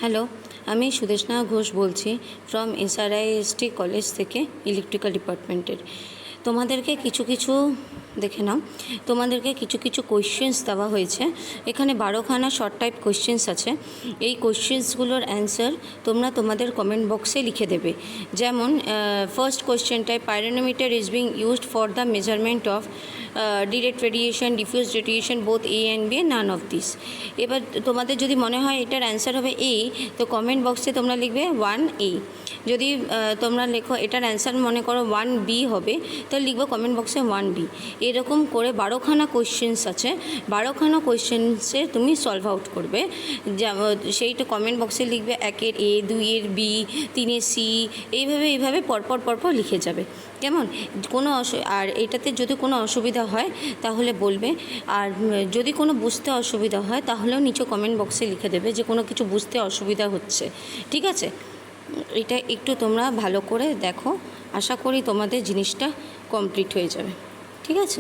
Hello, আমি সুদেষ্ণা ঘোষ বলছি from এসআরআইএসটি college থেকে, ইলেকট্রিক্যাল ডিপার্টমেন্টের। তোমাদেরকে কিছু দেখে নাও, তোমাদেরকে কিছু কোয়েশ্চেন্স দেওয়া হয়েছে। এখানে 12খানা শর্ট টাইপ কোয়েশ্চেন্স আছে। এই কোয়েশ্চেন্সগুলোর অ্যান্সার তোমরা তোমাদের কমেন্ট বক্সে লিখে দেবে। যেমন ফার্স্ট কোয়েশ্চেনটায়, pyranometer is being used for the measurement of direct radiation, diffuse radiation, both A and B, none of this. এবার তোমাদের যদি মনে হয় এটার অ্যান্সার হবে এ, তো কমেন্ট বক্সে তোমরা লিখবে 1A। যদি তোমরা লেখো এটার অ্যান্সার মনে করো 1B হবে, তাহলে লিখবো কমেন্ট বক্সে 1B। এরকম করে 12খানা কোয়েশ্চেন্স আছে। 12খানা কোয়েশ্চেন্সে তুমি সলভ আউট করবে। সেইটা কমেন্ট বক্সে লিখবে 1-এর A, 2-এর B, 3-এর C, এইভাবে পরপর লিখে যাবে। কেমন? আর এটাতে যদি কোনো অসুবিধা হয় তাহলে বলবে। আর যদি কোনো বুঝতে অসুবিধা হয় তাহলেও নিচে কমেন্ট বক্সে লিখে দেবে যে কোনো কিছু বুঝতে অসুবিধা হচ্ছে। ঠিক আছে? এটা একটু তোমরা ভালো করে দেখো। আশা করি তোমাদের জিনিসটা কমপ্লিট হয়ে যাবে। ঠিক আছে?